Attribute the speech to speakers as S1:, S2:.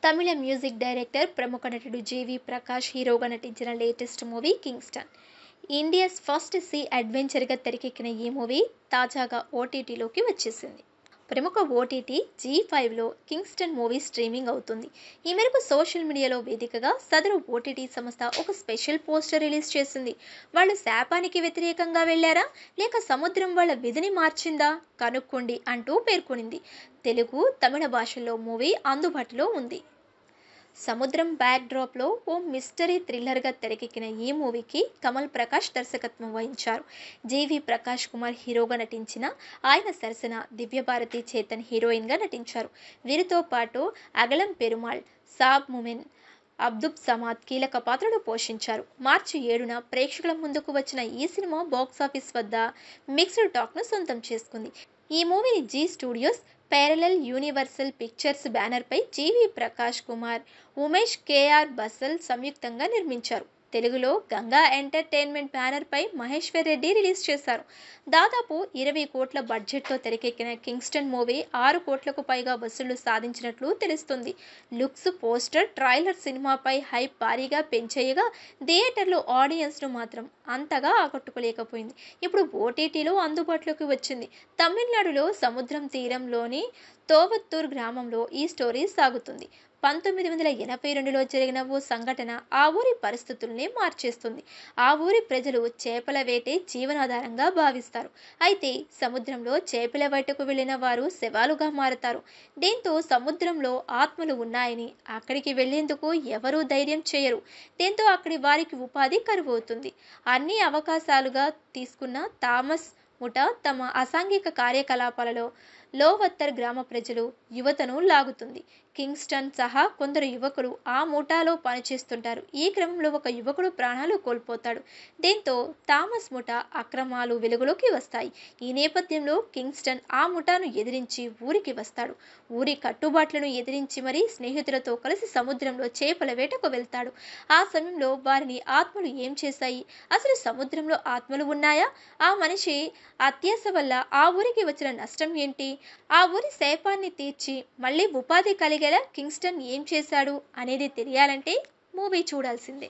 S1: తమిళ music director ప్రముఖ నటుడు జీవి ప్రకాష్ హీరోగా నటించిన latest movie Kingston. India's first sea అడ్వెంచర్గా తెరకెక్కిన ఈ మూవీ తాజాగా ఓటీటీలోకి వచ్చేసింది. ప్రముఖ ఓటీటీ జీ5లో కింగ్స్టన్ మూవీ స్ట్రీమింగ్ అవుతుంది. ఈ మేరకు సోషల్ మీడియాలో వేదికగా సదరు ఓటీటీ సంస్థ ఒక స్పెషల్ పోస్టర్ రిలీజ్ చేసింది. వాళ్ళు శాపానికి వ్యతిరేకంగా వెళ్లారా లేక సముద్రం వాళ్ళ విధిని మార్చిందా కనుక్కోండి అంటూ పేర్కొనింది. తెలుగు, తమిళ భాషల్లో మూవీ అందుబాటులో ఉంది. సముద్రం బ్యాక్ డ్రాప్లో ఓ మిస్టరీ థ్రిల్లర్గా తెరకెక్కిన ఈ మూవీకి కమల్ ప్రకాష్ దర్శకత్వం వహించారు. జీవి ప్రకాష్ కుమార్ హీరోగా నటించిన ఆయన సరసన దివ్యభారతి చేతన్ హీరోయిన్గా నటించారు. వీరితో పాటు అగలం పెరుమాళ్, సాబ్ ముమెన్, అబ్దుబ్ సమాద్ కీలక పాత్రలు పోషించారు. మార్చి 7న ప్రేక్షకుల ముందుకు వచ్చిన ఈ సినిమా బాక్సాఫీస్ వద్ద మిక్స్డ్ టాక్ను సొంతం చేసుకుంది. ఈ మూవీని Zee Studios, parallel universal pictures బ్యానర్పై జీవి ప్రకాష్ కుమార్, ఉమేష్ కేఆర్ బసల్ సంయుక్తంగా నిర్మించారు. తెలుగులో గంగా ఎంటర్టైన్మెంట్ బ్యానర్పై మహేశ్వర్ రెడ్డి రిలీజ్ చేశారు. దాదాపు 20 కోట్ల బడ్జెట్తో తెరకెక్కిన కింగ్స్టన్ మూవీ 6 కోట్లకు పైగా వసూళ్లు సాధించినట్లు తెలుస్తుంది. లుక్స్, పోస్టర్, ట్రైలర్ సినిమాపై హైప్ భారీగా పెంచేయగా థియేటర్లో ఆడియన్స్ను మాత్రం అంతగా ఆకట్టుకోలేకపోయింది. ఇప్పుడు ఓటీటీలో అందుబాటులోకి వచ్చింది. తమిళనాడులో సముద్రం తీరంలోని తోవత్తూర్ గ్రామంలో ఈ స్టోరీ సాగుతుంది. 1982లో జరిగిన ఓ సంఘటన ఆ ఊరి పరిస్థితుల్ని మార్చేస్తుంది. ఆ ఊరి ప్రజలు చేపల వేటే జీవనాధారంగా భావిస్తారు. అయితే సముద్రంలో చేపల వేటకు వెళ్లిన వారు శవాలుగా మారతారు. దీంతో సముద్రంలో ఆత్మలు ఉన్నాయని అక్కడికి వెళ్లేందుకు ఎవరూ ధైర్యం చేయరు. దీంతో అక్కడి వారికి ఉపాధి కరువవుతుంది. అన్ని అవకాశాలుగా తీసుకున్న థామస్ ముఠా తమ అసాంఘిక కార్యకలాపాలలో లోవత్తర్ గ్రామ ప్రజలు, యువతను లాగుతుంది. కింగ్స్టన్ సహా కొందరు యువకులు ఆ ముఠాలో పనిచేస్తుంటారు. ఈ క్రమంలో ఒక యువకుడు ప్రాణాలు కోల్పోతాడు. దీంతో థామస్ ముఠా అక్రమాలు వెలుగులోకి వస్తాయి. ఈ నేపథ్యంలో కింగ్స్టన్ ఆ ముఠాను ఎదిరించి ఊరికి వస్తాడు. ఊరి కట్టుబాట్లను ఎదిరించి మరీ స్నేహితులతో కలిసి సముద్రంలో చేపల వేటకు వెళ్తాడు. ఆ సమయంలో వారిని ఆత్మలు ఏం చేశాయి? అసలు సముద్రంలో ఆత్మలు ఉన్నాయా? ఆ మనిషి అత్యాశ వల్ల ఆ ఊరికి వచ్చిన నష్టం ఏంటి? ఆ ఊరి శాపాన్ని తీర్చి మళ్ళీ ఉపాధి కలిగేలా కింగ్స్టన్ ఏం చేశాడు అనేది తెలియాలంటే మూవీ చూడాల్సిందే.